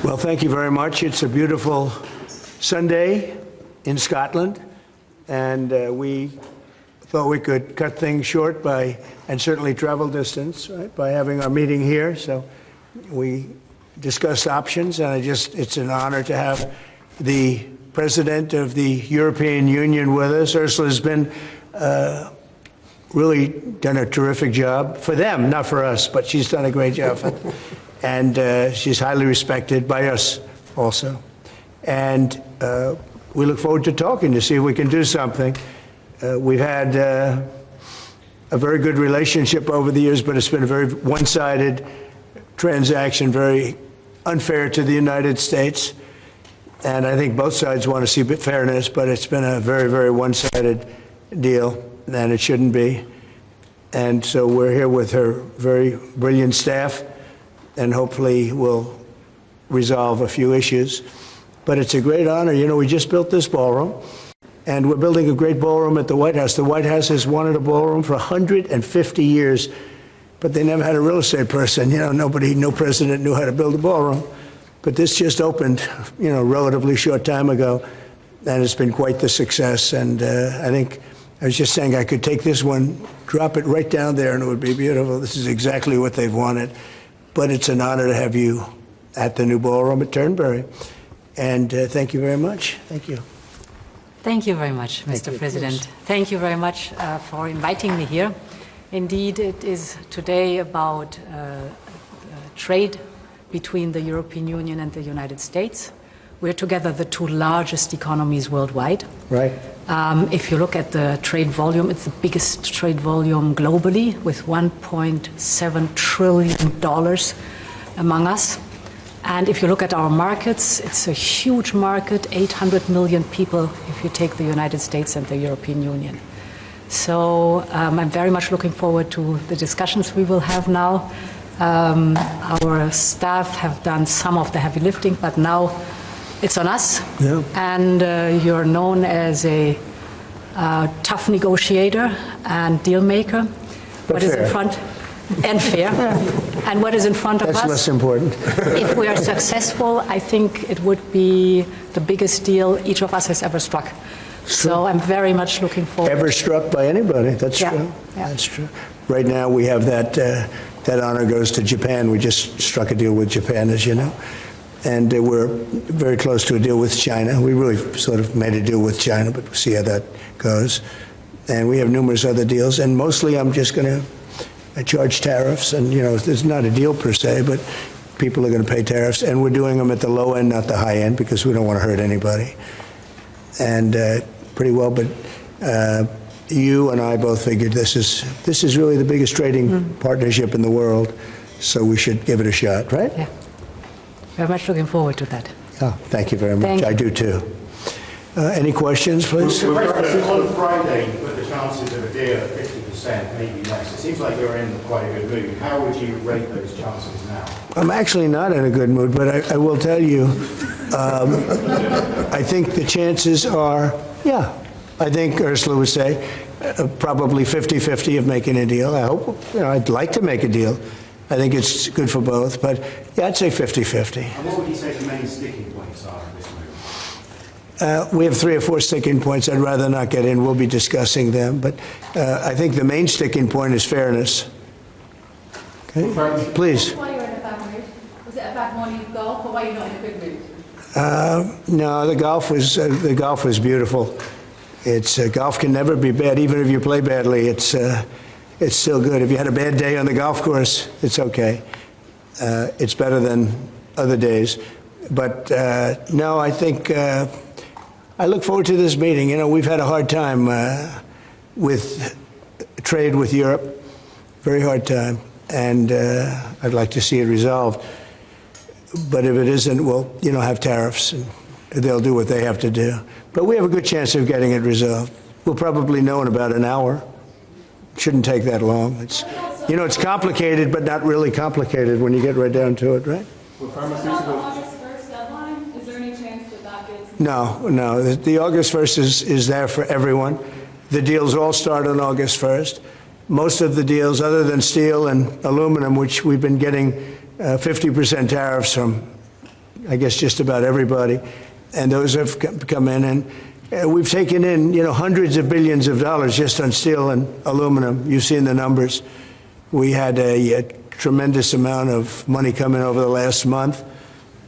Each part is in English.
Well, thank you very much. It's a beautiful Sunday in Scotland, and we thought we could cut things short and certainly travel distance, right, by having our meeting here. So we discussed options, and it's an honor to have the President of the European Union with us. Ursula has been really done a terrific job for them, not for us, but she's done a great job. And she's highly respected by us also. And we look forward to talking to see if we can do something. We've had a very good relationship over the years, but it's been a very one-sided transaction, very unfair to the United States. And I think both sides want to see fairness, but it's been a very, very one-sided deal, and it shouldn't be. And so we're here with her very brilliant staff, and hopefully we'll resolve a few issues. But it's a great honor. You know, we just built this ballroom, and we're building a great ballroom at the White House. The White House has wanted a ballroom for 150 years, but they never had a real estate person. You know, no president knew how to build a ballroom. But this just opened, you know, a relatively short time ago, and it's been quite the success. And I think, I was just saying, I could take this one, drop it right down there, and it would be beautiful. This is exactly what they've wanted. But it's an honor to have you at the new ballroom at Turnberry. And thank you very much. Thank you. Thank you very much, Mr. President. Thank you very much for inviting me here. Indeed, it is today about trade between the European Union and the United States. We're together the two largest economies worldwide. Right. If you look at the trade volume, it's the biggest trade volume globally, with $1.7 trillion among us. And if you look at our markets, it's a huge market, 800 million people if you take the United States and the European Union. So I'm very much looking forward to the discussions we will have now. Our staff have done some of the heavy lifting, but now it's on us. Yeah. And you're known as a tough negotiator and deal maker. What is in front? And fair. And what is in front of us? That's less important. If we are successful, I think it would be the biggest deal each of us has ever struck. So I'm very much looking forward. Ever struck by anybody? That's true. Yeah. That's true. Right now we have that honor goes to Japan. We just struck a deal with Japan, as you know. And we're very close to a deal with China. We really sort of made a deal with China, but we'll see how that goes. And we have numerous other deals. And mostly I'm just going to charge tariffs. And, you know, there's not a deal per se, but people are going to pay tariffs. And we're doing them at the low end, not the high end, because we don't want to hurt anybody. And pretty well, but you and I both figured this is really the biggest trading partnership in the world, so we should give it a shot, right? Yeah. Very much looking forward to that. Oh, thank you very much. I do too. Any questions, please? On Friday, you put the chances of a deal at 50%, maybe less. It seems like you're in quite a good mood. How would you rate those chances now? I'm actually not in a good mood, but I will tell you, I think the chances are, yeah, I think Ursula would say, probably 50-50 of making a deal. I hope, you know, I'd like to make a deal. I think it's good for both, but yeah, I'd say 50-50. And what would you say the main sticking points are in this move? We have 3 or 4 sticking points. I'd rather not get in. We'll be discussing them, but I think the main sticking point is fairness. Okay, please. Why you're in a bad mood? Was it a bad morning of golf, or why you're not in a good mood? No, the golf was beautiful. Golf can never be bad, even if you play badly. It's still good. If you had a bad day on the golf course, it's okay. It's better than other days. But no, I think I look forward to this meeting. You know, we've had a hard time with trade with Europe, very hard time, and I'd like to see it resolved. But if it isn't, we'll, you know, have tariffs, and they'll do what they have to do. But we have a good chance of getting it resolved. We'll probably know in about an hour. Shouldn't take that long. It's, you know, it's complicated, but not really complicated when you get right down to it, right? Well, August 1st deadline, is there any chance that that gets... No. The August 1st is there for everyone. The deals all start on August 1st. Most of the deals, other than steel and aluminum, which we've been getting 50% tariffs from I guess just about everybody, and those have come in, and we've taken in, hundreds of billions of dollars just on steel and aluminum. You've seen the numbers. We had a tremendous amount of money come in over the last month,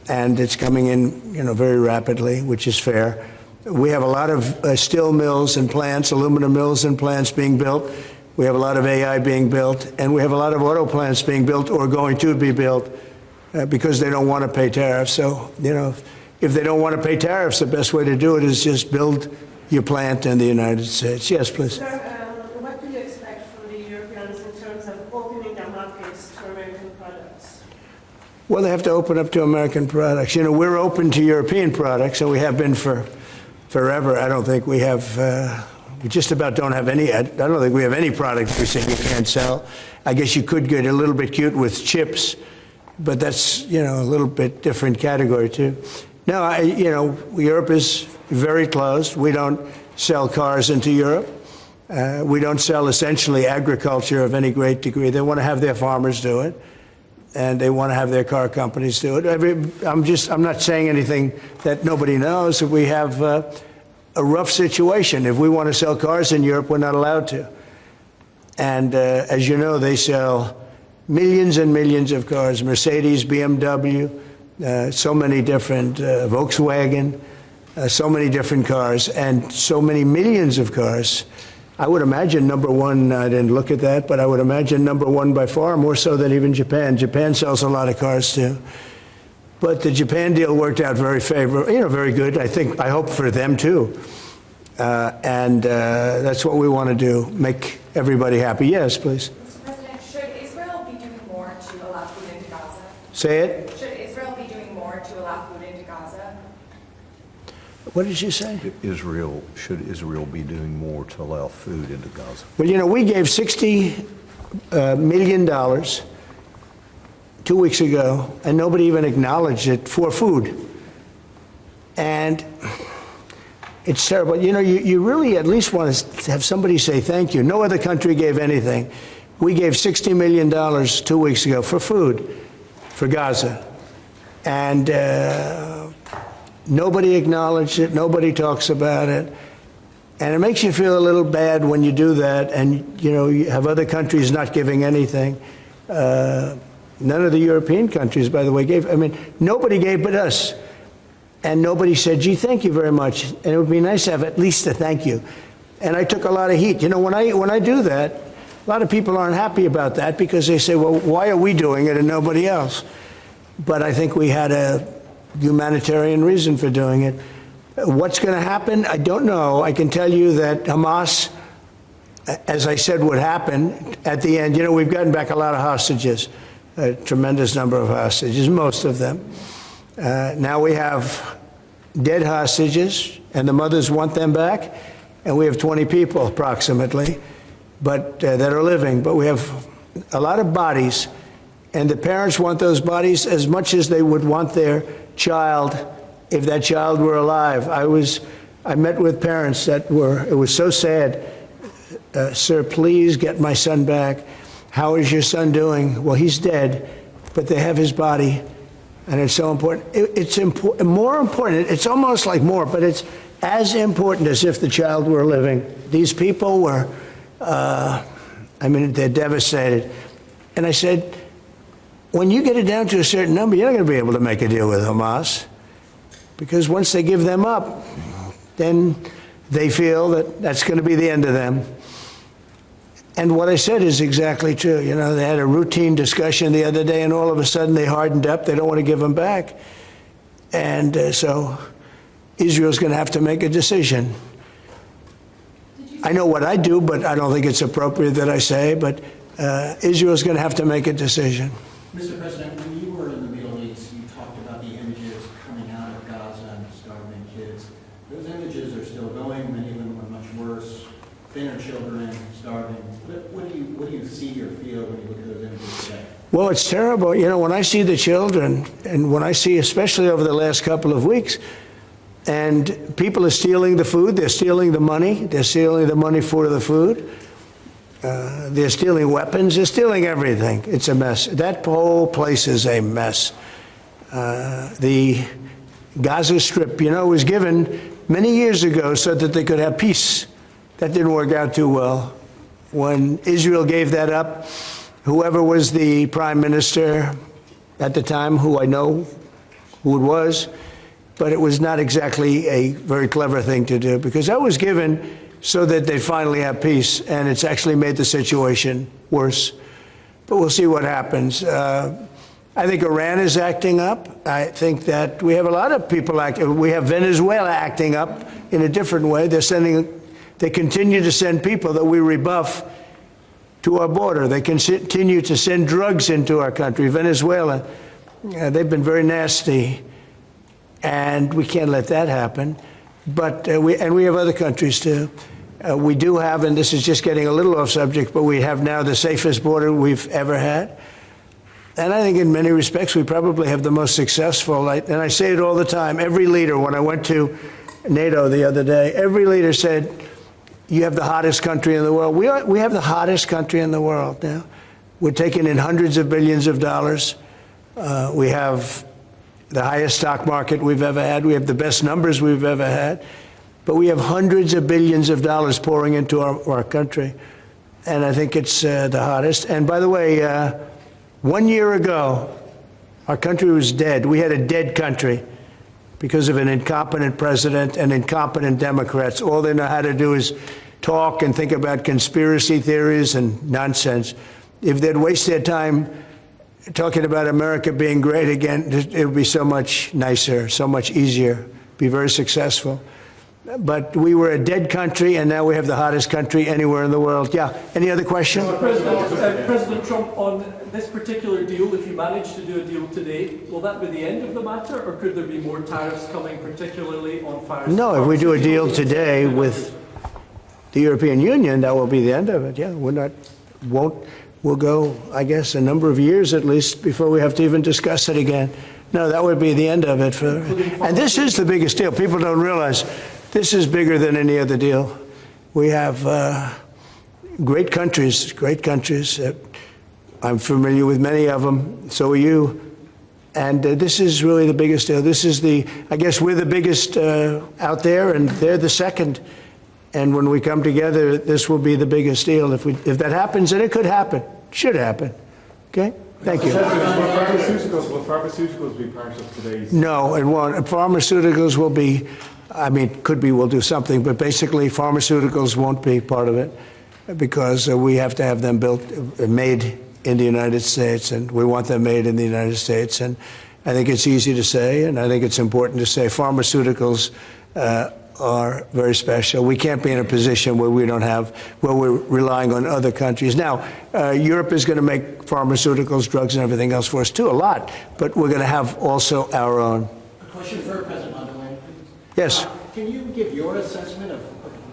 and it's coming in, very rapidly, which is fair. We have a lot of steel mills and plants, aluminum mills and plants being built. We have a lot of AI being built, and we have a lot of auto plants being built or going to be built because they don't want to pay tariffs. So, if they don't want to pay tariffs, the best way to do it is just build your plant in the United States. Yes, please. Sir, what do you expect from the Europeans in terms of opening their markets to American products? Well, they have to open up to American products. We're open to European products, and we have been for forever. I don't think we have, we just about don't have any, I don't think we have any product we say you can't sell. I guess you could get a little bit cute with chips, but that's, a little bit different category too. No, Europe is very closed. We don't sell cars into Europe. We don't sell essentially agriculture of any great degree. They want to have their farmers do it, and they want to have their car companies do it. I'm not saying anything that nobody knows. We have a rough situation. If we want to sell cars in Europe, we're not allowed to. And as you know, they sell millions and millions of cars, Mercedes, BMW, so many different, Volkswagen, so many different cars, and so many millions of cars. I would imagine number one, I didn't look at that, but I would imagine number one by far, more so than even Japan. Japan sells a lot of cars too. But the Japan deal worked out very favorable, very good. I hope for them too. And that's what we want to do, make everybody happy. Yes, please. Mr. President, should Israel be doing more to allow food into Gaza? Say it. Should Israel be doing more to allow food into Gaza? What did you say? Should Israel be doing more to allow food into Gaza? Well, we gave $60 million 2 weeks ago, and nobody even acknowledged it for food. And it's terrible. You really at least want to have somebody say thank you. No other country gave anything. We gave $60 million 2 weeks ago for food, for Gaza. And nobody acknowledged it. Nobody talks about it. And it makes you feel a little bad when you do that, and you have other countries not giving anything. None of the European countries, by the way, gave. Nobody gave but us. And nobody said, gee, thank you very much. And it would be nice to have at least a thank you. And I took a lot of heat. When I do that, a lot of people aren't happy about that because they say, well, why are we doing it and nobody else? But I think we had a humanitarian reason for doing it. What's going to happen? I don't know. I can tell you that Hamas, as I said would happen, at the end, we've gotten back a lot of hostages, a tremendous number of hostages, most of them. Now we have dead hostages, and the mothers want them back, and we have 20 people approximately, but that are living. But we have a lot of bodies, and the parents want those bodies as much as they would want their child if that child were alive. I met with parents that it was so sad. Sir, please get my son back. How is your son doing? Well, he's dead, but they have his body. And it's so important. It's more important. It's almost like more, but it's as important as if the child were living. These people were, they're devastated. And I said, when you get it down to a certain number, you're not going to be able to make a deal with Hamas. Because once they give them up, then they feel that that's going to be the end of them. And what I said is exactly true. They had a routine discussion the other day, and all of a sudden they hardened up. They don't want to give them back. And so Israel's going to have to make a decision. I know what I do, but I don't think it's appropriate that I say, but Israel's going to have to make a decision. Mr. President, when you were in the Middle East, you talked about the images coming out of Gaza and starving kids. Those images are still going. Many of them are much worse. Thinner children, starving. What do you see or feel when you look at those images today? Well, it's terrible. When I see the children, and when I see, especially over the last couple of weeks, and people are stealing the food, they're stealing the money, for the food, they're stealing weapons, they're stealing everything. It's a mess. That whole place is a mess. The Gaza Strip, was given many years ago so that they could have peace. That didn't work out too well. When Israel gave that up, whoever was the prime minister at the time, who I know who it was, but it was not exactly a very clever thing to do, because that was given so that they finally have peace, and it's actually made the situation worse. But we'll see what happens. I think Iran is acting up. I think that we have a lot of people acting. We have Venezuela acting up in a different way. They continue to send people that we rebuff to our border. They continue to send drugs into our country. Venezuela, they've been very nasty, and we can't let that happen. But we have other countries too. We do have, and this is just getting a little off subject, but we have now the safest border we've ever had. And I think in many respects, we probably have the most successful, and I say it all the time, every leader, when I went to NATO the other day, every leader said, you have the hottest country in the world. We have the hottest country in the world now. We're taking in hundreds of billions of dollars. We have the highest stock market we've ever had. We have the best numbers we've ever had. But we have hundreds of billions of dollars pouring into our country. And I think it's the hottest. And by the way, 1 year ago, our country was dead. We had a dead country because of an incompetent president and incompetent Democrats. All they know how to do is talk and think about conspiracy theories and nonsense. If they'd waste their time talking about America being great again, it would be so much nicer, so much easier, be very successful. But we were a dead country, and now we have the hottest country anywhere in the world. Yeah, any other questions? President Trump, on this particular deal, if you manage to do a deal today, will that be the end of the matter, or could there be more tariffs coming, particularly on fire? No, if we do a deal today with the European Union, that will be the end of it. Yeah, we'll go, I guess, a number of years at least before we have to even discuss it again. No, that would be the end of it. And this is the biggest deal. People don't realize this is bigger than any other deal. We have great countries. I'm familiar with many of them. So are you. And this is really the biggest deal. This is I guess we're the biggest out there, and they're the second. And when we come together, this will be the biggest deal. If that happens, and it could happen, should happen. Okay? Thank you. Will pharmaceuticals be part of today's? No, it won't. Pharmaceuticals will be, could be, we'll do something, but basically pharmaceuticals won't be part of it because we have to have them made in the United States, and we want them made in the United States. And I think it's easy to say, and I think it's important to say pharmaceuticals are very special. We can't be in a position where we're relying on other countries. Now, Europe is going to make pharmaceuticals, drugs, and everything else for us too, a lot, but we're going to have also our own. A question for President Mondale. Yes. Can you give your assessment of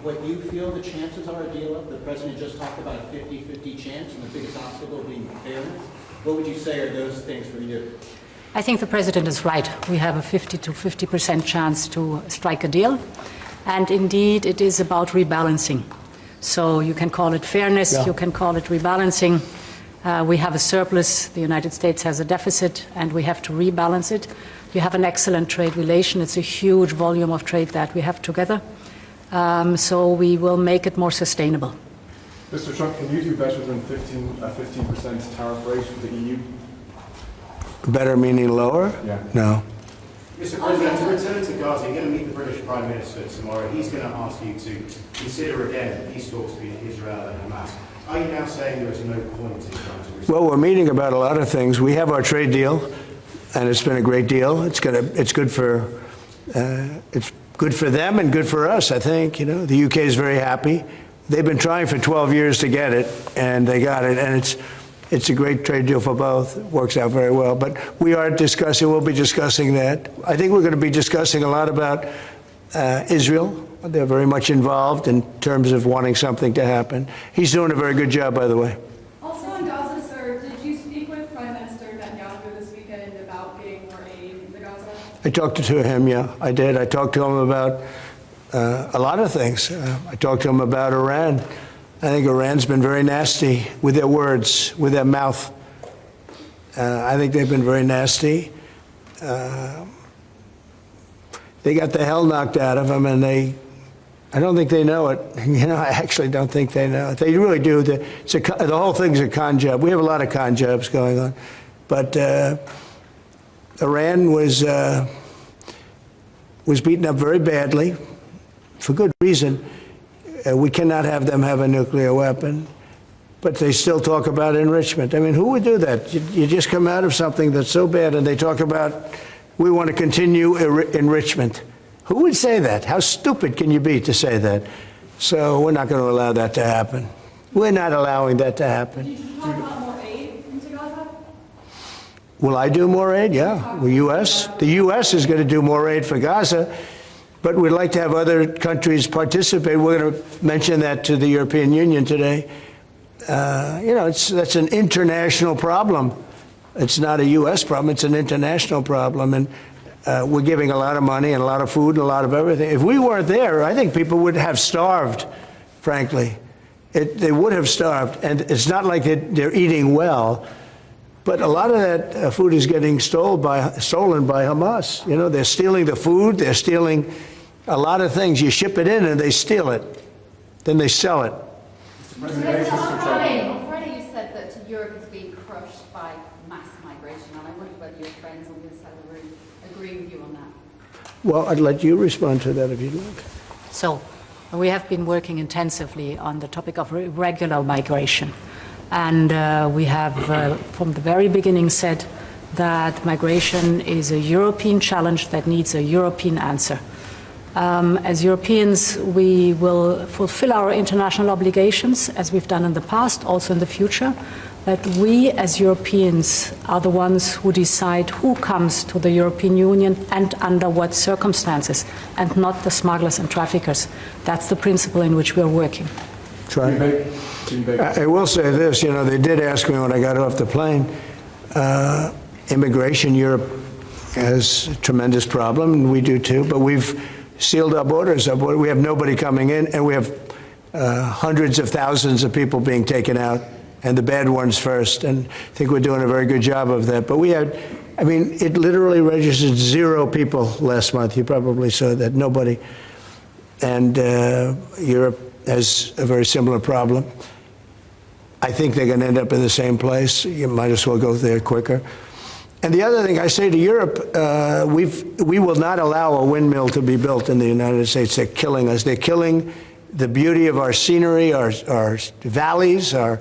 what you feel the chances are of a deal? The President just talked about a 50-50 chance, and the biggest obstacle being fairness. What would you say are those things for you? I think the President is right. We have a 50 to 50% chance to strike a deal. And indeed, it is about rebalancing. So you can call it fairness, you can call it rebalancing. We have a surplus, the United States has a deficit, and we have to rebalance it. You have an excellent trade relation. It's a huge volume of trade that we have together. So we will make it more sustainable. Mr. Trump, can you do better than 15% tariff rate for the EU? Better meaning lower? Yeah. No. Mr. President, to return to Gaza, you're going to meet the British Prime Minister tomorrow. He's going to ask you to consider again peace talks between Israel and Hamas. Are you now saying there is no point in trying to resolve? Well, we're meeting about a lot of things. We have our trade deal, and it's been a great deal. It's good for them and good for us, I think. The UK is very happy. They've been trying for 12 years to get it, and they got it, and it's a great trade deal for both. It works out very well. But we'll be discussing that. I think we're going to be discussing a lot about Israel. They're very much involved in terms of wanting something to happen. He's doing a very good job, by the way. Also in Gaza, sir, did you speak with Prime Minister Netanyahu this weekend about getting more aid in Gaza? I talked to him, yeah, I did. I talked to him about a lot of things. I talked to him about Iran. I think Iran's been very nasty with their words, with their mouth. I think they've been very nasty. they got the hell knocked out of them, and I don't think they know it. I actually don't think they know it. They really do. The whole thing's a con job. We have a lot of con jobs going on. But Iran was beaten up very badly, for good reason. We cannot have them have a nuclear weapon. But they still talk about enrichment. I mean, who would do that? You just come out of something that's so bad, and they talk about, we want to continue enrichment. Who would say that? How stupid can you be to say that? So we're not going to allow that to happen. We're not allowing that to happen. Did you talk about more aid into Gaza? Will I do more aid? Yeah. The U.S. is going to do more aid for Gaza, but we'd like to have other countries participate. We're going to mention that to the European Union today. That's an international problem. It's not a U.S. problem. It's an international problem. And we're giving a lot of money and a lot of food and a lot of everything. If we weren't there, I think people would have starved, frankly. They would have starved. And it's not like they're eating well. But a lot of that food is getting stolen by Hamas. They're stealing the food. They're stealing a lot of things. You ship it in and they steal it. Then they sell it. On Friday you said that Europe is being crushed by mass migration, and I wondered whether your friends on this side of the room agree with you on that. Well, I'd let you respond to that if you'd like. So, we have been working intensively on the topic of irregular migration. And we have, from the very beginning, said that migration is a European challenge that needs a European answer. As Europeans, we will fulfill our international obligations, as we've done in the past, also in the future. But we, as Europeans, are the ones who decide who comes to the European Union and under what circumstances, and not the smugglers and traffickers. That's the principle in which we are working. I will say this, they did ask me when I got off the plane, immigration, Europe has a tremendous problem, and we do too, but we've sealed our borders. We have nobody coming in, and we have hundreds of thousands of people being taken out, and the bad ones first, and I think we're doing a very good job of that. But it literally registered 0 people last month. You probably saw that, nobody. And Europe has a very similar problem. I think they're going to end up in the same place. You might as well go there quicker. And the other thing I say to Europe, we will not allow a windmill to be built in the United States. They're killing us. They're killing the beauty of our scenery, our valleys, our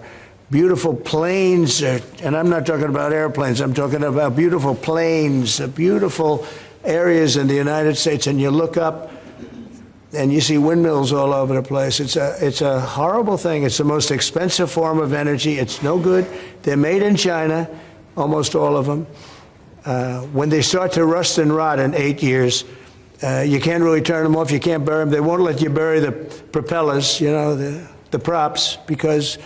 beautiful plains. And I'm not talking about airplanes. I'm talking about beautiful plains, beautiful areas in the United States. And you look up and you see windmills all over the place. It's a horrible thing. It's the most expensive form of energy. It's no good. They're made in China, almost all of them. When they start to rust and rot in 8 years, you can't really turn them off. You can't bury them. They won't let you bury the propellers, the props, because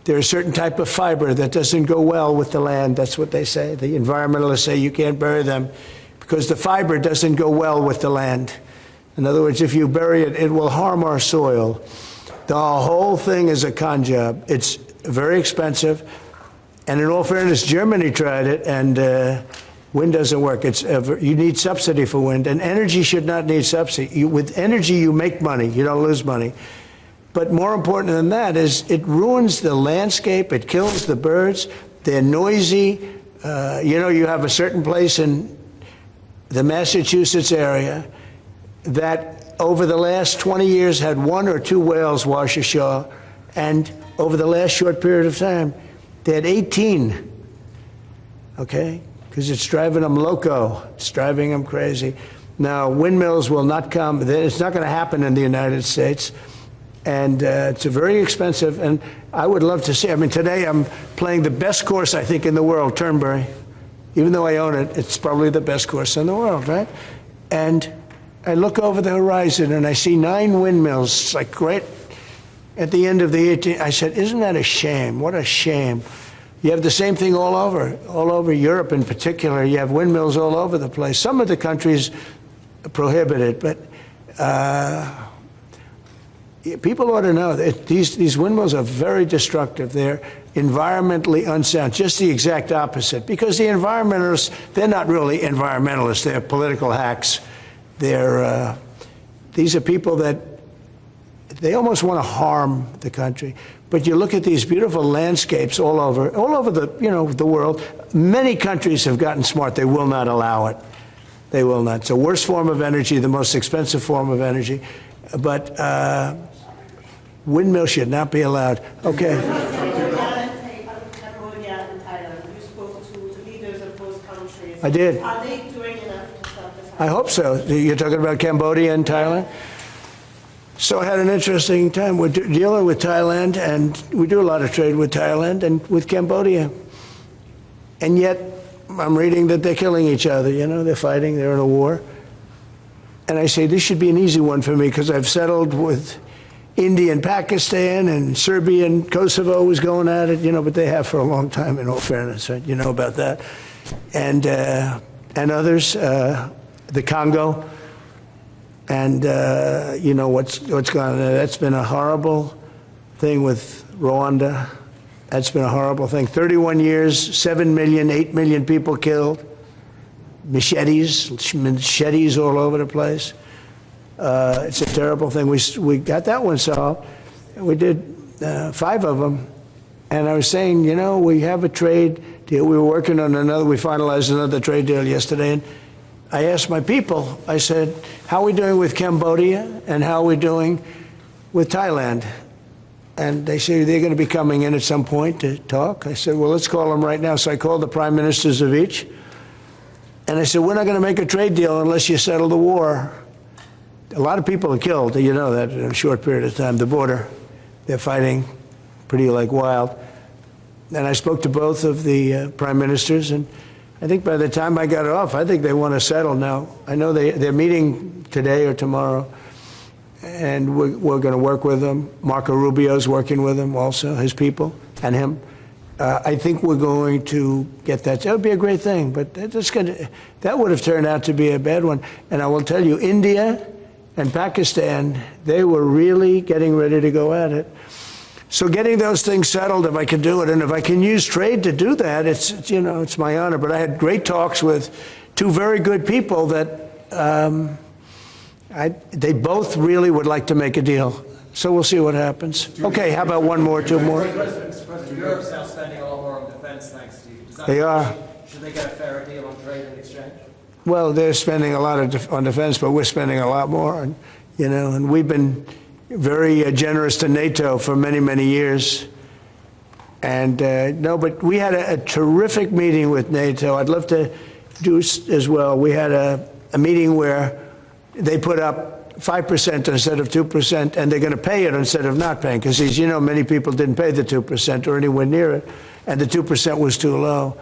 there's a certain type of fiber that doesn't go well with the land. That's what they say. The environmentalists say you can't bury them because the fiber doesn't go well with the land. In other words, if you bury it, it will harm our soil. The whole thing is a con job. It's very expensive. And in all fairness, Germany tried it, and wind doesn't work. You need subsidy for wind, and energy should not need subsidy. With energy, you make money. You don't lose money. But more important than that is it ruins the landscape. It kills the birds. They're noisy. You have a certain place in the Massachusetts area that over the last 20 years had 1 or 2 whales wash ashore, and over the last short period of time, they had 18, okay? Because it's driving them loco. It's driving them crazy. Now, windmills will not come. It's not going to happen in the United States. And it's very expensive. And I would love to see. Today I'm playing the best course, I think, in the world, Turnberry. Even though I own it, it's probably the best course in the world, right? And I look over the horizon and I see 9 windmills. It's like great. At the end of the 18th, I said, isn't that a shame? What a shame. You have the same thing all over Europe in particular. You have windmills all over the place. Some of the countries prohibit it, but people ought to know that these windmills are very destructive. They're environmentally unsound, just the exact opposite. Because the environmentalists, they're not really environmentalists, they're political hacks. These are people that, they almost want to harm the country. But you look at these beautiful landscapes all over the world. Many countries have gotten smart. They will not allow it. They will not. It's the worst form of energy, the most expensive form of energy. But windmills should not be allowed. Okay. I did. Are they doing enough to stop this? I hope so. You're talking about Cambodia and Thailand? So I had an interesting time. We're dealing with Thailand, and we do a lot of trade with Thailand and with Cambodia. And yet, I'm reading that they're killing each other, you know, they're fighting, they're in a war. And I say, this should be an easy one for me, because I've settled with India and Pakistan, and Serbia and Kosovo was going at it, you know, but they have for a long time, in all fairness, right? You know about that. And others, the Congo. And you know what's gone on there. That's been a horrible thing with Rwanda. That's been a horrible thing. 31 years, 7 million, 8 million people killed. Machetes all over the place. It's a terrible thing. We got that one solved. We did 5 of them. And I was saying, you know, we have a trade deal. We were working on another. We finalized another trade deal yesterday. And I asked my people, I said, how are we doing with Cambodia and how are we doing with Thailand? And they say they're going to be coming in at some point to talk. I said, well, let's call them right now. So I called the prime ministers of each. And I said, we're not going to make a trade deal unless you settle the war. A lot of people are killed, you know that, in a short period of time. The border, they're fighting pretty like wild. And I spoke to both of the prime ministers, and I think by the time I got off, I think they want to settle now. I know they're meeting today or tomorrow, and we're going to work with them. Marco Rubio's working with them also, his people, and him. I think we're going to get that. That would be a great thing, but that would have turned out to be a bad one. And I will tell you, India and Pakistan, they were really getting ready to go at it. So getting those things settled, if I can do it, and if I can use trade to do that, it's you know, it's my honor. But I had great talks with 2 very good people that they both really would like to make a deal. So we'll see what happens. Okay, how about 1 more, 2 more? President, Europe's now spending a lot more on defense, thanks to you. Does that They are. Should they get a fairer deal on trade and exchange? Well, they're spending a lot on defense, but we're spending a lot more, and you know, and we've been very generous to NATO for many, many years. And no, but we had a terrific meeting with NATO. I'd love to do as well. We had a meeting where they put up 5% instead of 2%, and they're going to pay it instead of not paying, because as you know, many people didn't pay the 2% or anywhere near it, and the 2% was too low.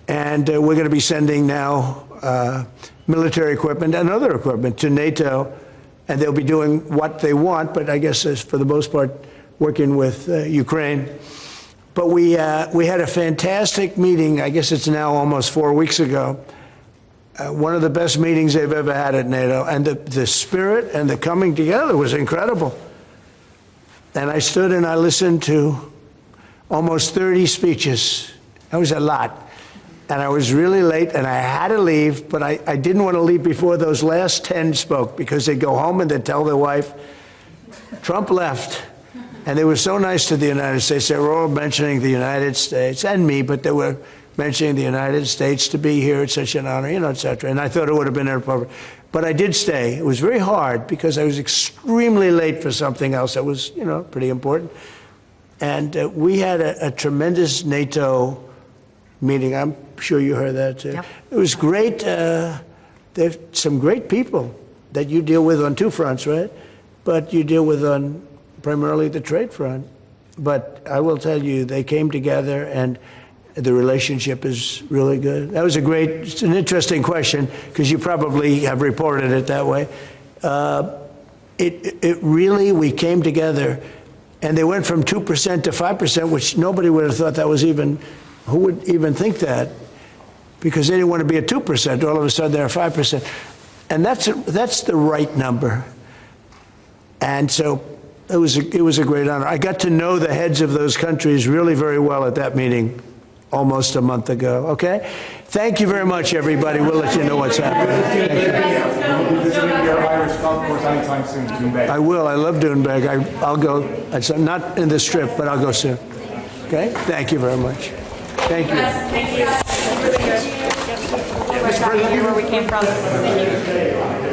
And we're going to be sending now military equipment and other equipment to NATO, and they'll be doing what they want, but I guess for the most part, working with Ukraine. But we had a fantastic meeting. I guess it's now almost 4 weeks ago. One of the best meetings they've ever had at NATO, and the spirit and the coming together was incredible. And I stood and I listened to almost 30 speeches. That was a lot. And I was really late, and I had to leave, but I didn't want to leave before those last 10 spoke, because they'd go home and they'd tell their wife, Trump left. And they were so nice to the United States. They were all mentioning the United States, and me, but they were mentioning the United States to be here. It's such an honor, you know, et cetera. And I thought it would have been inappropriate. But I did stay. It was very hard, because I was extremely late for something else that was, you know, pretty important. And we had a tremendous NATO meeting. I'm sure you heard that too. Yep. It was great. There's some great people that you deal with on 2 fronts, right? But you deal with on primarily the trade front. But I will tell you, they came together, and the relationship is really good. That was it's an interesting question, because you probably have reported it that way. It really, we came together, and they went from 2% to 5%, which nobody would have thought that was even, who would even think that? Because they didn't want to be at 2%. All of a sudden, they're 5%. And that's the right number. And so it was a great honor. I got to know the heads of those countries really very well at that meeting almost a month ago, okay? Thank you very much, everybody. We'll let you know what's happening. Thank you. Will you be visiting your Irish golf course anytime soon, Doonbeg? I will. I love Doonbeg. I'll go. It's not in this trip, but I'll go soon. Okay? Thank you very much. Thank you. Thank you. Mr. President, where we came from. Thank you.